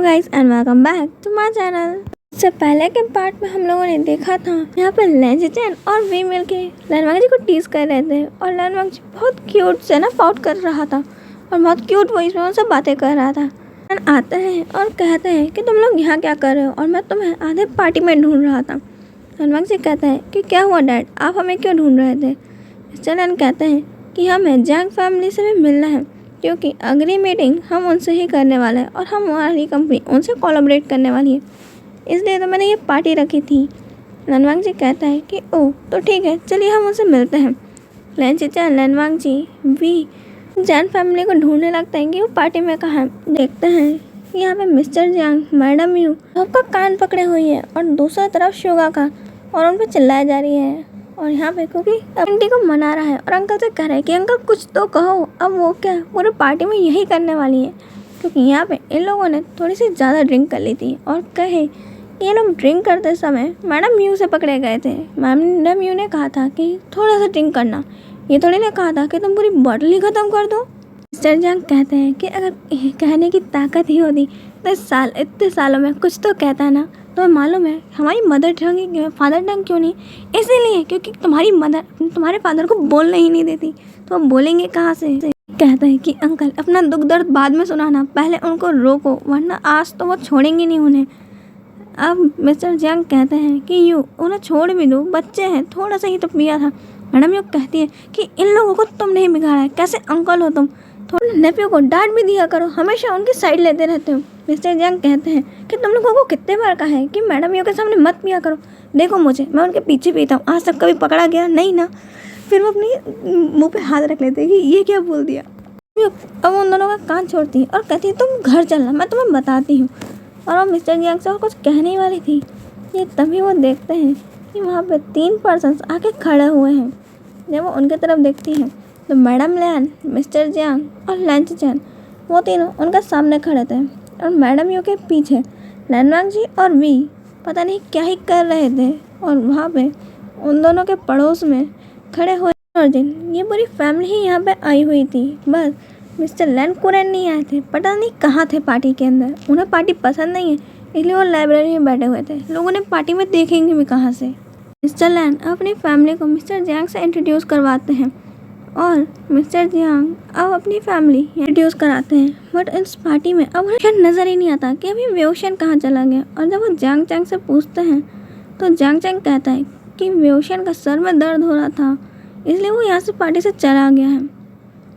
Guys and welcome back to my channel. इससे पहले के पार्ट में हम लोगों ने देखा था यहाँ पे लेंजिचन और वी मिलके लैनवांग जी को टीज कर रहे थे और लैनवांग जी बहुत क्यूट से ना पाउट कर रहा था और बहुत क्यूट वॉइस में उनसे बातें कर रहा था। आते हैं और कहते हैं कि तुम लोग यहाँ क्या कर रहे हो और मैं तुम्हें आधे पार्टी में ढूंढ रहा था। लैनवांग जी कहते हैं कि क्या हुआ डैड, आप हमें क्यों ढूंढ रहे थे। मिस्टर लैन कहते हैं कि हमें जैंग फैमिली से भी मिलना है क्योंकि अगली मीटिंग हम उनसे ही करने वाले हैं और हमारी कंपनी उनसे कोलैबोरेट करने वाली है, इसलिए तो मैंने ये पार्टी रखी थी। लैनवांग जी कहता है कि ओह तो ठीक है, चलिए हम उनसे मिलते हैं। लेंजिचन, लैनवांग जी वी जैन फैमिली को ढूंढने लगते हैं कि वो पार्टी में कहाँ है। देखते हैं कि यहाँ पे मिस्टर जियांग, मैडम यू सबका कान पकड़े हुई है और दूसरी तरफ शुगा का और उन पर चिल्लाया जा रही है। और यहाँ पे क्योंकि आंटी को मना रहा है और अंकल से कह रहा है कि अंकल कुछ तो कहो। अब वो क्या पूरे पार्टी में यही करने वाली है क्योंकि यहाँ पे इन लोगों ने थोड़ी सी ज़्यादा ड्रिंक कर ली थी और कहे कि ये लोग ड्रिंक करते समय मैडम यू से पकड़े गए थे। मैडम यू ने कहा था कि थोड़ा सा ड्रिंक करना, ये थोड़ी ने कहा था कि तुम पूरी बॉटल ही ख़त्म कर दो। मिस्टर जियांग कहते हैं कि अगर कहने की ताकत ही होती तो इतने सालों में कुछ तो कहता ना। तो मालूम है हमारी मदर टंग फादर टंग क्यों नहीं, इसीलिए क्योंकि तुम्हारी मदर तुम्हारे फादर को बोलने ही नहीं देती, तो हम बोलेंगे कहाँ से। कहते हैं कि अंकल अपना दुख दर्द बाद में सुनाना, पहले उनको रोको वरना आज तो वो छोड़ेंगे नहीं उन्हें। अब मिस्टर जियांग कहते हैं कि यू उन्हें छोड़ भी दो, बच्चे हैं, थोड़ा सा ही तो पिया था। मैडम यू कहती है कि इन लोगों को तुम नहीं बिगाड़ा है, कैसे अंकल हो तुम, थोड़ा नेफ्यू को डांट भी दिया करो, हमेशा उनकी साइड लेते रहते हो। मिस्टर जियांग कहते हैं कि तुम लोगों को कितने बार कहा है कि मैडम यू के सामने मत पिया करो, देखो मुझे, मैं उनके पीछे पीता हूँ, आज तक कभी पकड़ा गया नहीं ना। फिर वो अपनी मुंह पे हाथ रख लेते हैं कि ये क्या बोल दिया। अब उन दोनों का कान छोड़ती है और कहती है तुम घर चलना, मैं तुम्हें बताती हूँ। और वो मिस्टर जियांग से और कुछ कहने ही वाली थी, ये तभी वो देखते हैं कि वहाँ पे 3 पर्सन्स आके खड़े हुए हैं। जब वो उनके तरफ देखती हैं तो मैडम लैन, मिस्टर जियांग और लेंजिचन वो तीनों उनके सामने खड़े थे और मैडम यू के पीछे लैनवांग जी और वी पता नहीं क्या ही कर रहे थे। और वहाँ पे उन दोनों के पड़ोस में खड़े हुए ये पूरी फैमिली ही यहाँ पे आई हुई थी। बस मिस्टर लैन कुरैन नहीं आए थे, पता नहीं कहाँ थे पार्टी के अंदर, उन्हें पार्टी पसंद नहीं है इसलिए वो लाइब्रेरी में बैठे हुए थे, लोगों ने पार्टी में देखेंगे भी कहाँ से। मिस्टर लैन अपनी फैमिली को मिस्टर जियांग से इंट्रोड्यूस करवाते हैं और मिस्टर जियांग अब अपनी फैमिली इंट्रोड्यूस कराते हैं। बट इस पार्टी में अब उन्हें नज़र ही नहीं आता कि अभी वेओशन कहाँ चला गया। और जब वो जांग चैंग से पूछते हैं तो जांग चैंग कहता है कि वेओशन का सर में दर्द हो रहा था इसलिए वो यहाँ से पार्टी से चला गया है।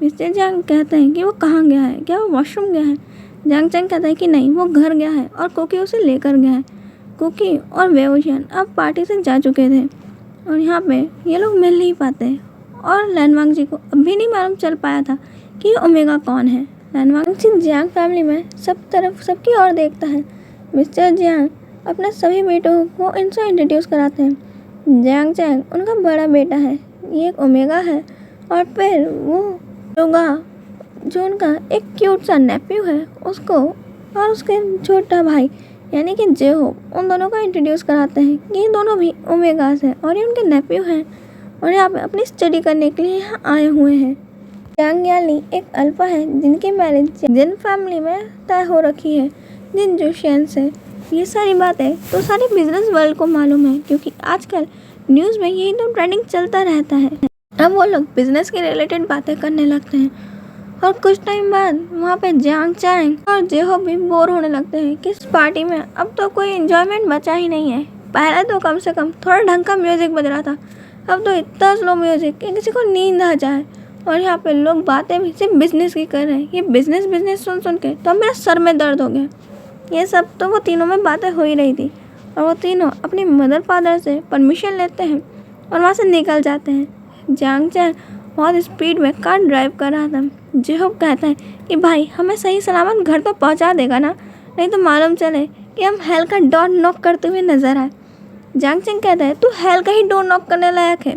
मिस्टर जियांग कहते हैं कि वो कहाँ गया है, क्या वो वॉशरूम गया है। जांग चैंग कहता है कि नहीं, वो घर गया है और कुकी उसे लेकर गया है। कुकी और वेओशन अब पार्टी से जा चुके थे और यहाँ पे ये लोग मिल नहीं पाते और लैनवांग जी को अभी नहीं मालूम चल पाया था कि ओमेगा कौन है। लैनवांग जी जियांग फैमिली में सब तरफ सबकी ओर देखता है। मिस्टर जियांग अपने सभी बेटों को इनसे इंट्रोड्यूस कराते हैं। जियांग चैंग उनका बड़ा बेटा है, ये एक ओमेगा है और फिर वो योगा जो उनका एक क्यूट सा नेफ्यू है उसको और उसके छोटा भाई यानी कि जेहो, उन दोनों को इंट्रोड्यूस कराते हैं कि ये दोनों भी ओमेगास हैं और ये उनके नेफ्यू हैं और यहाँ पे अपनी स्टडी करने के लिए यहाँ आए हुए हैं। जियांग याली एक अल्फा है जिनकी मैरिज जिन फैमिली में तय हो रखी है, जिन जोशियन से। ये सारी बातें तो सारी बिजनेस वर्ल्ड को मालूम है क्योंकि आजकल न्यूज़ में यही तो ट्रेंडिंग चलता रहता है। अब वो लोग बिजनेस के रिलेटेड बातें करने लगते हैं और कुछ टाइम बाद वहाँ पे जियांग चैंग और जेहो भी बोर होने लगते हैं कि इस पार्टी में अब तो कोई एंजॉयमेंट बचा ही नहीं है। पहले तो कम से कम थोड़ा ढंग का म्यूज़िक बज रहा था, अब तो इतना स्लो म्यूज़िक कि किसी को नींद आ जाए। और यहाँ पे लोग बातें भी सिर्फ बिजनेस की कर रहे हैं, ये बिजनेस सुन सुन के तो मेरा सर में दर्द हो गया। ये सब तो वो तीनों में बातें हो ही रही थी और वो तीनों अपनी मदर फादर से परमिशन लेते हैं और वहाँ से निकल जाते हैं। जियांग चैंग बहुत स्पीड में कार ड्राइव कर रहा था। जेहोब कहता है कि भाई हमें सही सलामत घर तो पहुंचा देगा ना, नहीं तो मालूम चले कि हम हेल का डोर नॉक करते हुए नजर आए। जियांग चैंग कहता है तू हेल का ही डोर नॉक करने लायक है।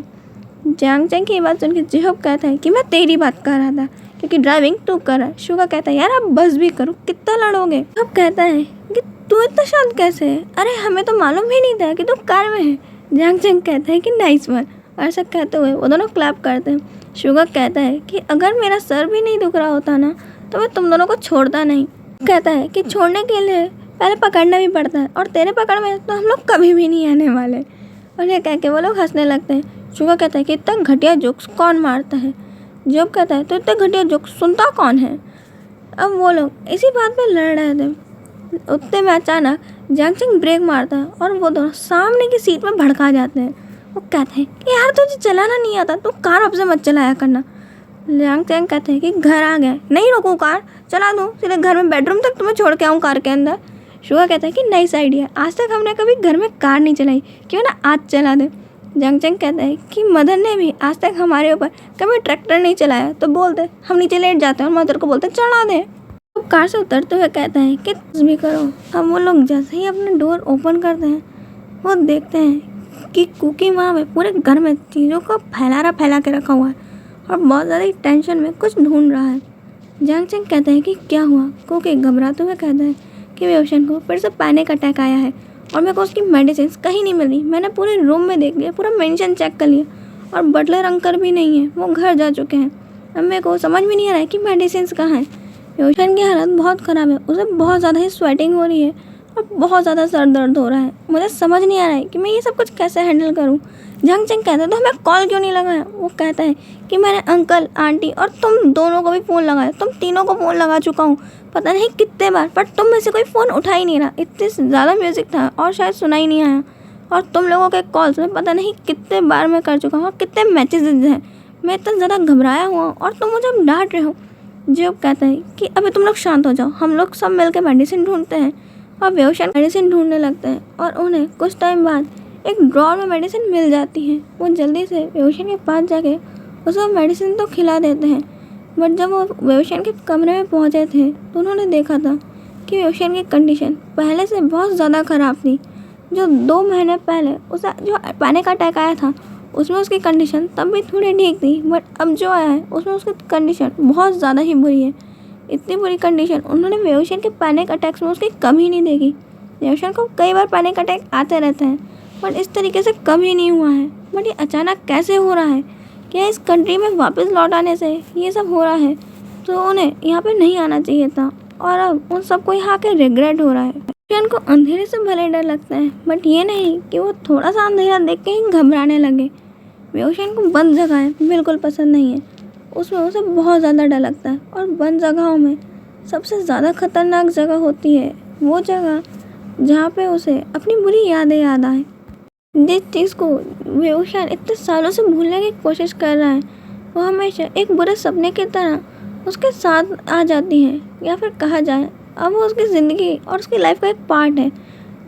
जियांग चैंग की बात सुनकर जेहोब कहता है कि मैं तेरी बात कर रहा था क्योंकि ड्राइविंग तू कर रहा है। शुगा कहता है यार आप बस भी करो, कितना लड़ोगे। जेहोब कहता है कि तू इतना शांत कैसे है, अरे हमें तो मालूम ही नहीं था कि तू कार में है। जियांग चैंग कहता है कि नाइस वन। ऐसा कहते हुए वो दोनों क्लैप करते हैं। शुगा कहता है कि अगर मेरा सर भी नहीं दुख रहा होता ना तो मैं तुम दोनों को छोड़ता नहीं। कहता है कि छोड़ने के लिए पहले पकड़ना भी पड़ता है और तेरे पकड़ में तो हम लोग कभी भी नहीं आने वाले। और ये कह के वो लोग हंसने लगते हैं। शुगा कहता है कि इतना घटिया जोक्स कौन मारता है। जॉब कहता है तो इतने घटिया जोक्स सुनता कौन है। अब वो लोग इसी बात पे लड़ रहे थे, उतने में अचानक जैंग चैंग ब्रेक मारता है और वो दोनों सामने की सीट में भड़का जाते हैं। वो कहते हैं कि यार तुझे चलाना नहीं आता, तो कार अब से मत चलाया करना। जैंग चैंग कहते हैं कि घर आ गए, नहीं रोकूँ कार, चला दूँ सीधे घर में बेडरूम तक तुम्हें छोड़ के आऊँ कार के अंदर। शुगा कहता है कि नाइस आइडिया, आज तक हमने कभी घर में कार नहीं चलाई, क्यों ना आज चला दे। जैंग चैंग कहता है कि मदर ने भी आज तक हमारे ऊपर कभी ट्रैक्टर नहीं चलाया, तो बोलते हम नीचे लेट जाते हैं और मदर को बोलते चढ़ा दे। तो कार से उतरते हुए कहता है कि कुछ भी करो। अब वो लोग जैसे ही अपने डोर ओपन करते हैं, वो देखते हैं कि कुकी वहाँ पे पूरे घर में चीज़ों को फैला के रखा हुआ है और बहुत ज़्यादा टेंशन में कुछ ढूंढ रहा है। जैंग चैंग कहता है कि क्या हुआ। कुकी घबराते हुए कहता है कि वेओशन को फिर से पैनिक अटैक आया है और मेरे को उसकी मेडिसिन कहीं नहीं मिल रही। मैंने पूरे रूम में देख लिया, पूरा मेंशन चेक कर लिया और बटलर अंकल भी नहीं है, वो घर जा चुके हैं। अब मेरे को समझ में नहीं आ रहा है कि मेडिसिन कहाँ हैं। वेओशन की हालत बहुत ख़राब है, उसे बहुत ज़्यादा ही स्वेटिंग हो रही है और बहुत ज़्यादा सर दर्द हो रहा है। मुझे समझ नहीं आ रहा है कि मैं ये सब कुछ कैसे हैंडल करूँ। जैंग चैंग कहता है तो हमें कॉल क्यों नहीं लगाया। वो कहता है कि मैंने अंकल, आंटी और तुम दोनों को भी फ़ोन लगाया, तुम तीनों को फ़ोन लगा चुका हूँ पता नहीं कितने बार, पर तुम में से कोई फ़ोन उठा ही नहीं रहा। इतने ज़्यादा म्यूज़िक था और शायद सुना ही नहीं आया। और तुम लोगों के कॉल्स में पता नहीं कितने बार मैं कर चुका हूँ और कितने मैसेज हैं। मैं इतना ज़्यादा घबराया हुआ हूँ और तुम मुझे अब डांट रहे हो। जॉब कहता है कि अभी तुम लोग शांत हो जाओ, हम लोग सब मिलकर मेडिसिन ढूंढते हैं। और वेओशन मेडिसिन ढूंढने लगते हैं और उन्हें कुछ टाइम बाद एक ड्रॉर में मेडिसिन मिल जाती है। वो जल्दी से वेओशन के पास जाके उसे मेडिसिन तो खिला देते हैं, बट जब वो वेओशन के कमरे में पहुंचे थे तो उन्होंने देखा था कि वेओशन की कंडीशन पहले से बहुत ज़्यादा ख़राब थी। जो 2 महीने पहले उसे जो पैनिक अटैक आया था उसमें उसकी कंडीशन तब भी थोड़ी ठीक थी, बट अब जो आया है उसमें उसकी कंडीशन बहुत ज़्यादा ही बुरी है। इतनी बुरी कंडीशन उन्होंने वेओशन के पैनिक अटैक्स में उसकी कमी नहीं देखी। वेओशन को कई बार पैनिक अटैक आते रहते हैं, बट इस तरीके से कभी नहीं हुआ है। बट ये अचानक कैसे हो रहा है? क्या इस कंट्री में वापस लौट आने से ये सब हो रहा है? तो उन्हें यहाँ पे नहीं आना चाहिए था और अब उन सबको यहाँ के रिग्रेट हो रहा है। वेओशन को अंधेरे से भले डर लगता है, बट ये नहीं कि वो थोड़ा सा अंधेरा देख के ही घबराने लगे। वेओशन को बंद जगह बिल्कुल पसंद नहीं है, उसमें उसे बहुत ज़्यादा डर लगता है। और बंद जगहों में सबसे ज़्यादा खतरनाक जगह होती है वो जगह जहाँ पे उसे अपनी बुरी यादें याद आए। जिस चीज़ को वेओशन इतने सालों से भूलने की कोशिश कर रहा है वो हमेशा एक बुरे सपने की तरह उसके साथ आ जाती है, या फिर कहा जाए अब वो उसकी ज़िंदगी और उसकी लाइफ का एक पार्ट है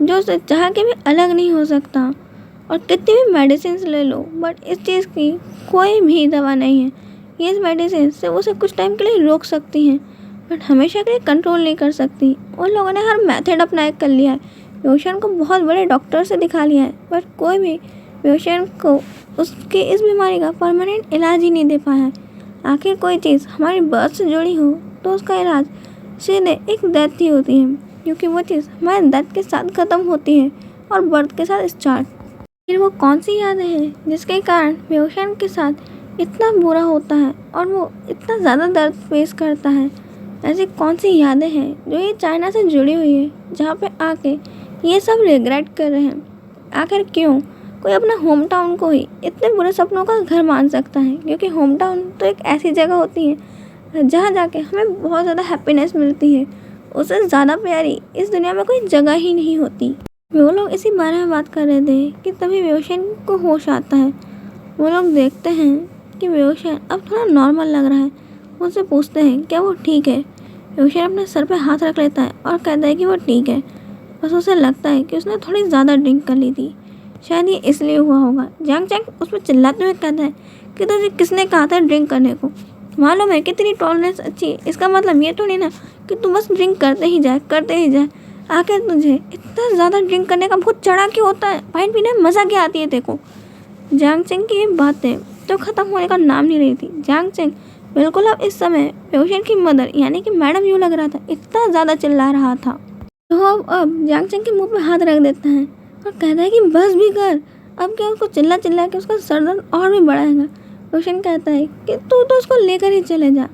जो उसे चाह के भी अलग नहीं हो सकता। और कितनी भी मेडिसिन ले लो, बट इस चीज़ की कोई भी दवा नहीं है। ये इस मेडिसिन से उसे कुछ टाइम के लिए रोक सकती हैं, बट हमेशा के लिए कंट्रोल नहीं कर सकती। उन लोगों ने हर मेथड अपना कर लिया है, वेओशन को बहुत बड़े डॉक्टर से दिखा लिया है, बट कोई भी वेओशन को उसकी इस बीमारी का परमानेंट इलाज ही नहीं दे पाया है। आखिर कोई चीज़ हमारी बर्थ से जुड़ी हो तो उसका इलाज सीधे एक डेथ ही होती है, क्योंकि वो चीज़ हमारे डेथ के साथ ख़त्म होती है और बर्थ के साथ स्टार्ट। फिर वो कौन सी यादें हैं जिसके कारण वेओशन के साथ इतना बुरा होता है और वो इतना ज़्यादा दर्द फेस करता है? ऐसी कौन सी यादें हैं जो ये चाइना से जुड़ी हुई है, जहाँ पे आके ये सब रिग्रेट कर रहे हैं? आखिर क्यों कोई अपना होम टाउन को ही इतने बुरे सपनों का घर मान सकता है? क्योंकि होम टाउन तो एक ऐसी जगह होती है जहाँ जाके हमें बहुत ज़्यादा हैप्पीनेस मिलती है। उससे ज़्यादा प्यारी इस दुनिया में कोई जगह ही नहीं होती। वो लोग इसी बारे में बात कर रहे थे कि तभी वेओशन को होश आता है। वो लोग देखते हैं कि वेओशन अब थोड़ा नॉर्मल लग रहा है। उनसे पूछते हैं क्या वो ठीक है। वेओशन अपने सर पे हाथ रख लेता है और कहता है कि वो ठीक है, बस उसे लगता है कि उसने थोड़ी ज़्यादा ड्रिंक कर ली थी, शायद ये इसलिए हुआ होगा। जैंग चैंग उसमें चिल्लाते हुए कहता है कि तुझे किसने कहा था ड्रिंक करने को? मालूम है कि तेरी टॉलरेंस अच्छी है, इसका मतलब ये तो नहीं ना कि तू बस ड्रिंक करते ही जाए। आखिर तुझे इतना ज़्यादा ड्रिंक करने का बहुत चढ़ा क्यों होता है? वाइन पीने में मज़ा क्या आती है तेरे को? जैंग चैंग की ये बातें तो ख़त्म होने का नाम नहीं रही थी। जैंग चैंग बिल्कुल अब इस समय वेओशन की मदर यानी कि मैडम यूँ लग रहा था, इतना ज़्यादा चिल्ला रहा था। तो अब जैंग चैंग के मुँह पे हाथ रख देता है और कहता है कि बस भी कर, अब क्या उसको चिल्ला के उसका सर दर्द और भी बढ़ाएगा। वेओशन कहता है कि तू तो उसको लेकर ही चले जा।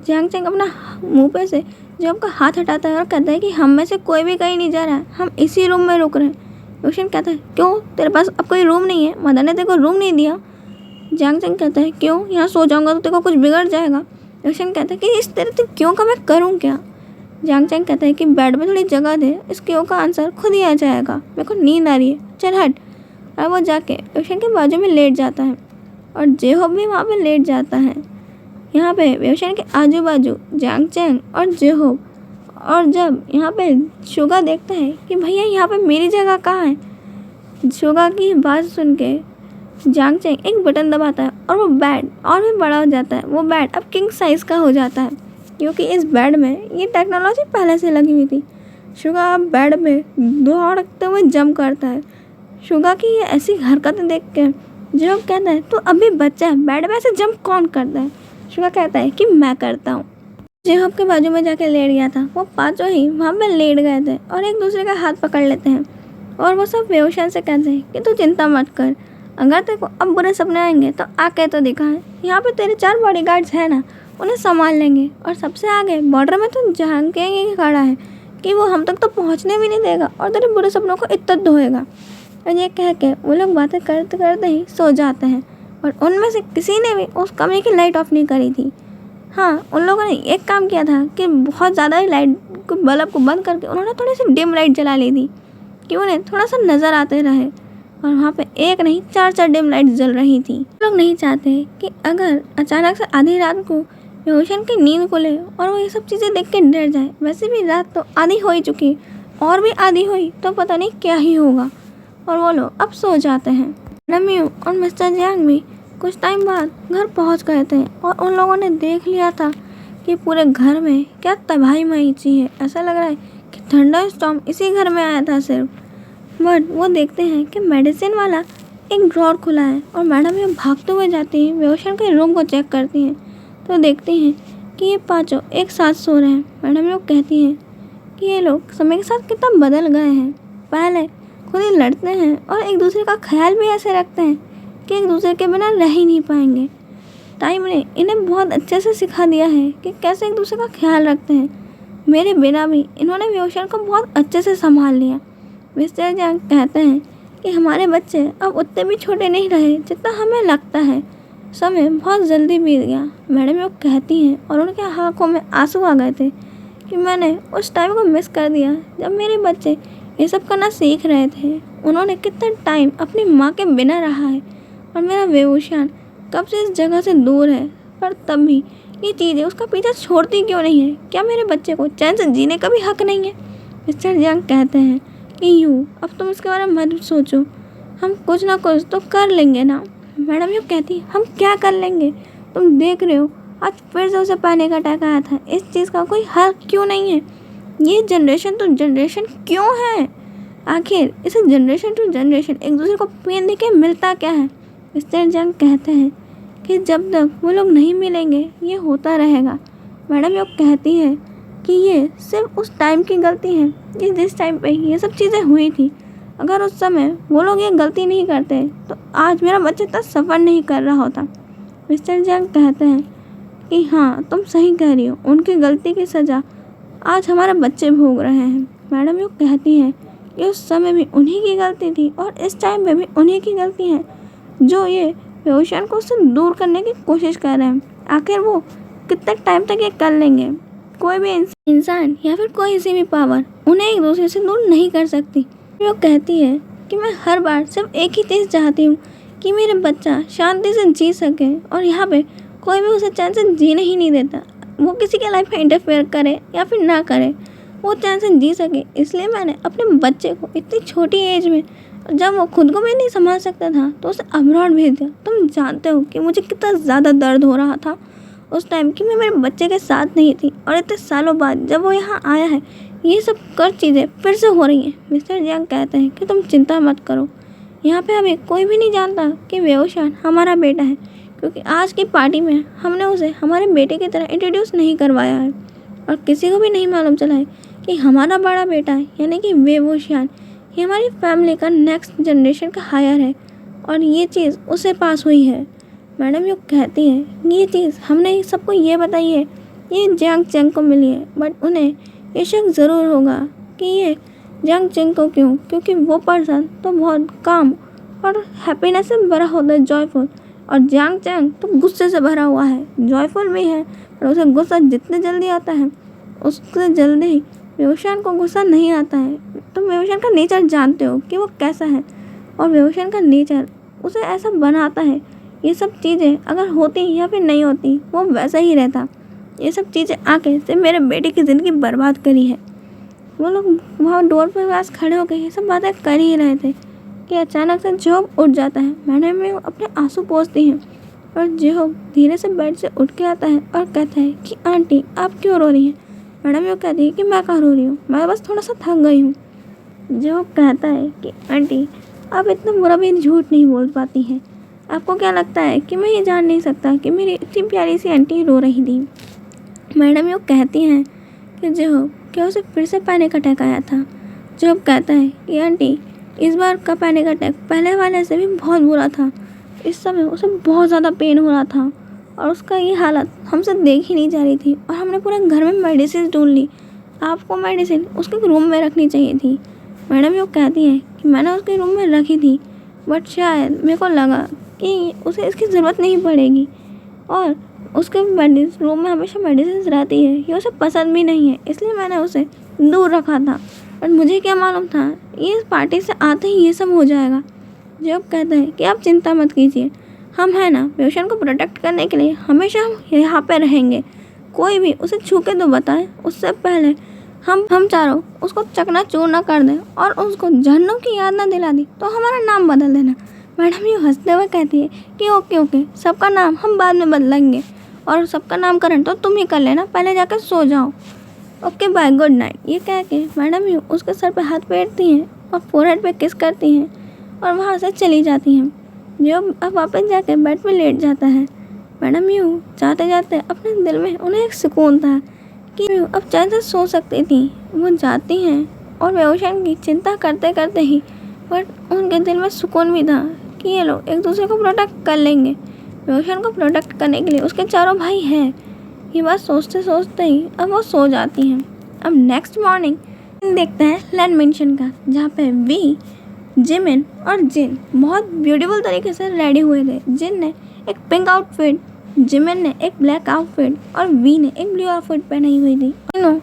जैंग चैंग अपना मुँह पे से जब का हाथ हटाता है और कहता है कि हम में से कोई भी कहीं नहीं जा रहा है, हम इसी रूम में रुक रहे हैं। योशन कहता है क्यों, तेरे पास अब कोई रूम नहीं है, मदर ने तेरे को रूम नहीं दिया। जांग चैंग कहता है क्यों, यहाँ सो जाऊंगा तो तेरे को कुछ बिगड़ जाएगा। योशन कहता है कि इस तरह तो क्यों का मैं करूँ क्या। जांग चैंग कहता है कि बेड में थोड़ी जगह दे, इस क्यों का आंसर खुद ही आ जाएगा, मेरे को नींद आ रही है, चल हट। और वो जाके योशन के बाजू में लेट जाता है और जेहोब भी वहाँ पे लेट जाता है। यहाँ पे योशन के आजू बाजू जांग चैंग और जेहोब, और जब यहाँ पे शुगा देखता है कि भैया यहाँ पे मेरी जगह कहाँ है, शुगा की बात सुन के जांग चैंग एक बटन दबाता है और वो बेड और भी बड़ा हो जाता है। वो बेड अब किंग साइज़ का हो जाता है, क्योंकि इस बेड में ये टेक्नोलॉजी पहले से लगी हुई थी। शुगा अब बेड में दौड़ते हुए जंप करता है। शुगा की ये ऐसी हरकतें देख के जेहोब कहता है तो अभी बच्चा है, बेड में ऐसे जंप कौन करता है। शुगा कहता है कि मैं करता हूँ। जेहोब के बाजू में जाके लेट गया था, वो पाँचों ही वहाँ पे लेट गए थे और एक दूसरे का हाथ पकड़ लेते हैं और वो सब बेहोशन से कहते हैं कि तू चिंता मत कर, अगर तेरे को अब बुरे सपने आएंगे तो आके तो दिखा है, यहाँ पे तेरे 4 बॉडीगार्ड्स हैं ना, उन्हें संभाल लेंगे। और सबसे आगे बॉर्डर में तो जांग चैंग खड़ा है कि वो हम तक तो पहुँचने भी नहीं देगा और तेरे बुरे सपनों को इत्तत धोएगा। और ये कह के वो लोग बातें करते करते ही सो जाते हैं और उनमें से किसी ने भी उस कमरे की लाइट ऑफ नहीं करी थी। हाँ, उन लोगों ने एक काम किया था कि बहुत ज़्यादा ही लाइट को बल्ब को बंद करके उन्होंने थोड़ी सी डिम लाइट जला ली थी कि उन्हें थोड़ा सा नज़र आते रहे, और वहाँ पे एक नहीं 4 डिम लाइट जल रही थी। लोग नहीं चाहते कि अगर अचानक से आधी रात को योशन की नींद खुले और वो ये सब चीज़ें देख के डर जाए। वैसे भी रात तो आधी हो ही चुकी, और भी आधी हुई तो पता नहीं क्या ही होगा। और वो लोग अब सो जाते हैं। रम्यू और मिस्टर जियांग भी कुछ टाइम बाद घर पहुंच गए थे और उन लोगों ने देख लिया था कि पूरे घर में क्या तबाही मची है। ऐसा लग रहा है कि थंडर स्टॉर्म इसी घर में आया था सिर्फ। बट वो देखते हैं कि मेडिसिन वाला एक ड्रॉर खुला है और मैडम ये भागते हुए जाती हैं, बेहोशन के रूम को चेक करती हैं तो देखती हैं कि ये पाँचों एक साथ सो रहे हैं। मैडम लोग कहती हैं कि ये लोग समय के साथ कितना बदल गए हैं, पहले खुद ही लड़ते हैं और एक दूसरे का ख्याल भी ऐसे रखते हैं कि एक दूसरे के बिना रह ही नहीं पाएंगे। टाइम ने इन्हें बहुत अच्छे से सिखा दिया है कि कैसे एक दूसरे का ख्याल रखते हैं। मेरे बिना भी इन्होंने बेहोशन को बहुत अच्छे से संभाल लिया। मिस्टर जियांग कहते हैं कि हमारे बच्चे अब उतने भी छोटे नहीं रहे जितना हमें लगता है, समय बहुत जल्दी बीत गया। मैडम लोग कहती हैं और उनके आँखों में आंसू आ गए थे कि मैंने उस टाइम को मिस कर दिया जब मेरे बच्चे ये सब करना सीख रहे थे। उन्होंने कितना टाइम अपनी माँ के बिना रहा है और मेरा बेहोशान कब से इस जगह से दूर है, पर तब भी ये चीज़ें उसका पीछा छोड़ती क्यों नहीं है। क्या मेरे बच्चे को चैन से जीने का भी हक नहीं है। मिस्टर जियांग कहते हैं कि यूँ अब तुम इसके बारे में मत सोचो, हम कुछ ना कुछ तो कर लेंगे ना। मैडम यूँ कहती हम क्या कर लेंगे, तुम देख रहे हो आज फिर से उसे पैनिक अटैक आया था, इस चीज़ का कोई हल क्यों नहीं है। ये जनरेशन टू जनरेशन क्यों है, आखिर इसे जनरेशन टू जनरेशन एक दूसरे को पेन दे के मिलता क्या है। मिस्टर जियांग कहते हैं कि जब तक वो लोग नहीं मिलेंगे ये होता रहेगा। मैडम लोग कहती है कि ये सिर्फ उस टाइम की गलती है कि जिस टाइम पे ये सब चीज़ें हुई थी। अगर उस समय वो लोग ये गलती नहीं करते तो आज मेरा बच्चा इतना सफ़र नहीं कर रहा होता। मिस्टर जियांग कहते हैं कि हाँ तुम सही कह रही हो, उनकी गलती की सज़ा आज हमारे बच्चे भोग रहे हैं। मैडम लोग कहती हैं कि उस समय भी उन्हीं की गलती थी और इस टाइम पे भी उन्हीं की गलती है जो ये बेहोशन को उससे दूर करने की कोशिश कर रहे हैं। आखिर वो कितने टाइम तक ये कर लेंगे। कोई भी इंसान या फिर कोई सी भी पावर उन्हें एक दूसरे से दूर नहीं कर सकती। वो कहती है कि मैं हर बार सिर्फ एक ही चीज़ चाहती हूँ कि मेरा बच्चा शांति से जी सके, और यहाँ पे कोई भी उसे चैन से जीने ही नहीं देता। वो किसी के लाइफ में इंटरफेयर करे या फिर ना करे, वो चैन से जी सके। इसलिए मैंने अपने बच्चे को इतनी छोटी एज में, जब वो खुद को भी नहीं संभाल सकता था, तो उसे अब्रॉड भेज दिया। तुम जानते हो कि मुझे कितना ज़्यादा दर्द हो रहा था उस टाइम कि मैं मेरे बच्चे के साथ नहीं थी, और इतने सालों बाद जब वो यहाँ आया है ये सब कर चीज़ें फिर से हो रही हैं। मिस्टर जियांग कहते हैं कि तुम चिंता मत करो, यहाँ पे हमें कोई भी नहीं जानता कि बेहोशान हमारा बेटा है, क्योंकि आज की पार्टी में हमने उसे हमारे बेटे की तरह इंट्रोड्यूस नहीं करवाया है और किसी को भी नहीं मालूम चला है कि हमारा बड़ा बेटा है यानी कि बेहोशान ये हमारी फैमिली का नेक्स्ट जनरेशन का हायर है, और ये चीज़ उसे पास हुई है। मैडम योग कहती हैं ये चीज़ हमने सबको ये बताई है ये जियांग चेंग को मिली है, बट उन्हें ये शक ज़रूर होगा कि ये जियांग चेंग को क्यों, क्योंकि वो पर्सन तो बहुत काम और हैप्पीनेस से भरा होता है, जॉयफुल, और जियांग चेंग तो गुस्से से भरा हुआ है। जॉयफुल भी है पर उसे गुस्सा जितने जल्दी आता है उससे जल्दी ही वेओशान को गुस्सा नहीं आता है। तुम वेओशान का नेचर जानते हो कि वो कैसा है, और वेओशान का नेचर उसे ऐसा बनाता है। ये सब चीज़ें अगर होती या फिर नहीं होती वो वैसा ही रहता। ये सब चीज़ें आके सिर्फ मेरे बेटे की ज़िंदगी बर्बाद करी है। वो लोग वहाँ डोर पर पास खड़े होकर ये सब बातें कर ही रहे थे कि अचानक से जेहोब उठ जाता है। मैडम में अपने आंसू पोंछती हैं और जेहोब धीरे से बेड से उठ के आता है और कहता है कि आंटी आप क्यों रो रही हैं। मैडम ये कहती है कि मैं कहाँ रो रही हूँ, मैं बस थोड़ा सा थक गई हूँ। जेहोब कहता है कि आंटी आप इतना बुरा भी झूठ नहीं बोल पाती हैं। आपको क्या लगता है कि मैं ये जान नहीं सकता कि मेरी इतनी प्यारी सी आंटी रो रही थी। मैडम ये कहती हैं कि जेहोब क्या उसे फिर से पैनिक अटैक आया था। जेहोब कहता है कि आंटी इस बार का पैनिक अटैक पहले वाले से भी बहुत बुरा था। इस समय उसे बहुत ज़्यादा पेन हो रहा था और उसका ये हालत हमसे देख ही नहीं जा रही थी, और हमने पूरे घर में मेडिसिन ढूंढ ली। आपको मेडिसिन उसके रूम में रखनी चाहिए थी। मैडम ये कहती हैं कि मैंने उसके रूम में रखी थी, बट शायद मेरे को लगा कि उसे इसकी ज़रूरत नहीं पड़ेगी, और उसके रूम में हमेशा मेडिसिन रहती है, ये उसे पसंद भी नहीं है, इसलिए मैंने उसे दूर रखा था। और मुझे क्या मालूम था ये इस पार्टी से आते ही ये सब हो जाएगा। जब कहता है कि आप चिंता मत कीजिए, हम हैं ना, वेओशान को प्रोटेक्ट करने के लिए हमेशा हम यहाँ पे रहेंगे। कोई भी उसे छू के तो बताए, उससे पहले हम चारों उसको चकनाचूर ना कर दें और उसको जहन्नुम की याद ना दिला दी तो हमारा नाम बदल देना। मैडम ये हंसते हुए कहती है कि ओके सबका नाम हम बाद में बदलेंगे, और सबका नामकरण तो तुम ही कर लेना, पहले जाकर सो जाओ। Okay bye, good night. ये कह के मैडम यू उसके सर पे हाथ फेरती हैं और फोरहेड पे किस करती हैं और वहाँ से चली जाती हैं। जो अब वापस जाके बेड पे लेट जाता है। मैडम यू जाते जाते अपने दिल में उन्हें एक सुकून था कि अब चैन से सो सकती थी। वो जाती हैं और वेओशान की चिंता करते करते ही बट उनके दिल में सुकून भी था कि ये लोग एक दूसरे को प्रोटेक्ट कर लेंगे। वेओशान को प्रोटेक्ट करने के लिए उसके चारों भाई हैं। ये बात सोचते सोचते ही अब वो सो जाती हैं। अब नेक्स्ट मॉर्निंग देखते हैं लैंड मेंशन का, जहाँ पे वी, जिमिन और जिन बहुत ब्यूटीफुल तरीके से रेडी हुए थे। जिन ने एक पिंक आउटफिट, जिमिन ने एक ब्लैक आउटफिट और वी ने एक ब्लू आउटफिट पहनी हुई थी। तीनों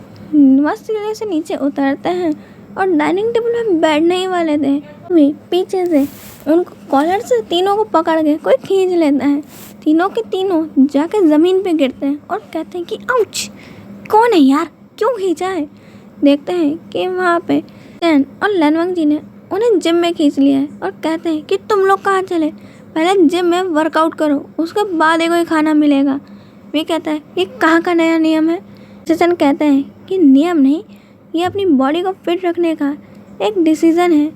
मस्त सीढ़ी से नीचे उतरते हैं और डाइनिंग टेबल में बैठने ही वाले थे। वी पीछे से उनको कॉलर से तीनों को पकड़ के कोई खींच लेता है। तीनों के तीनों जाके ज़मीन पे गिरते हैं और कहते हैं कि आउच, कौन है यार, क्यों खींचा है। देखते हैं कि वहाँ पे चैन और लैनवांग जी ने उन्हें जिम में खींच लिया है और कहते हैं कि तुम लोग कहाँ चले, पहले जिम में वर्कआउट करो, उसके बाद ही कोई खाना मिलेगा। वे कहता है ये कहाँ का नया नियम है। चैन कहते हैं कि नियम नहीं, ये अपनी बॉडी को फिट रखने का एक डिसीज़न है,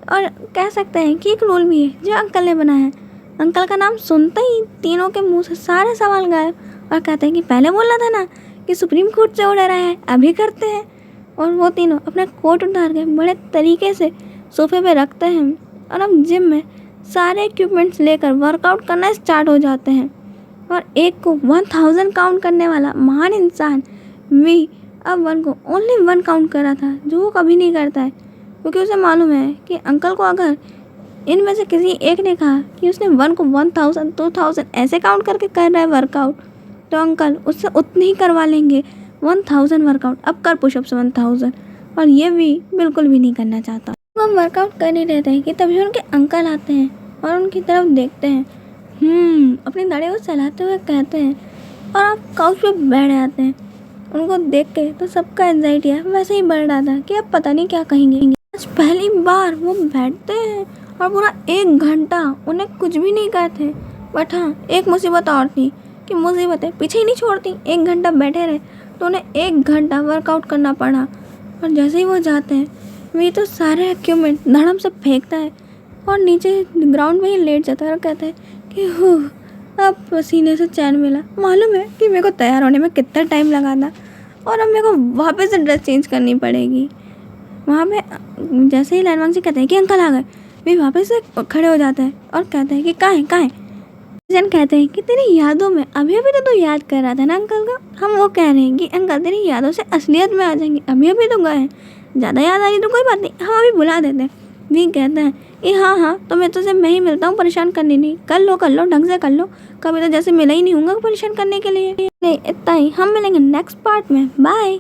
और कह सकते हैं कि एक रूल भी है जो अंकल ने बनाया है। अंकल का नाम सुनते ही तीनों के मुंह से सारे सवाल गायब, और कहते हैं कि पहले बोला था ना कि सुप्रीम कोर्ट से ऑर्डर आया है, अभी करते हैं। और वो तीनों अपना कोट उतार के बड़े तरीके से सोफे पे रखते हैं और अब जिम में सारे इक्विपमेंट्स लेकर वर्कआउट करना स्टार्ट हो जाते हैं। और एक को 1000 काउंट करने वाला महान इंसान वी अब 1 को ओनली 1 काउंट कर रहा था, जो वो कभी नहीं करता है, क्योंकि उसे मालूम है कि अंकल को अगर इनमें से किसी एक ने कहा कि उसने 1 को 1000, 2000 ऐसे काउंट करके कर रहा है वर्कआउट, तो अंकल उससे उतने ही करवा लेंगे 1000 वर्कआउट। अब कर पुशअप्स 1000, और ये भी बिल्कुल भी नहीं करना चाहता। वो वर्कआउट कर ही रहते हैं कि तभी उनके अंकल आते हैं और उनकी तरफ देखते हैं, अपनी दाढ़ी को सहलाते हुए कहते हैं, और आप काउच पे बैठ जाते हैं। उनको देख के तो सबका एंजाइटी है वैसे ही बढ़ रहा था कि अब पता नहीं क्या कहेंगे। आज पहली बार वो बैठते हैं और पूरा 1 घंटा उन्हें कुछ भी नहीं कहते। बट हाँ, एक मुसीबत और थी कि मुसीबतें पीछे ही नहीं छोड़ती। 1 घंटा बैठे रहे तो उन्हें 1 घंटा वर्कआउट करना पड़ा। और जैसे ही वो जाते हैं वे तो सारे इक्विपमेंट धड़म से फेंकता है और नीचे ग्राउंड में ही लेट जाता है और कहता है कि अब पसीने से चैन मिला। मालूम है कि मेरे को तैयार होने में कितना टाइम लगा था, और अब मेरे को वापस से ड्रेस चेंज करनी पड़ेगी। वहाँ पे जैसे ही लैनवांग जी कहते हैं कि अंकल आ गए, वे वापस से खड़े हो जाते हैं और कहते हैं कि कहाँ है जन कहते हैं कि तेरी यादों में अभी अभी तो तू याद कर रहा था ना अंकल को। हम वो कह रहे हैं कि अंकल तेरी यादों से असलियत में आ जाएंगे, अभी अभी तो गए हैं, ज़्यादा याद आ रही तो कोई बात नहीं, हम अभी बुला देते हैं। वी कहता है कि हाँ तो मैं तुझसे मैं ही मिलता हूँ, परेशान करनी नहीं, कर लो ढंग से कर लो, कभी तो जैसे मिला ही नहीं होगा परेशान करने के लिए। नहीं इतना ही, हम मिलेंगे नेक्स्ट पार्ट में, बाय।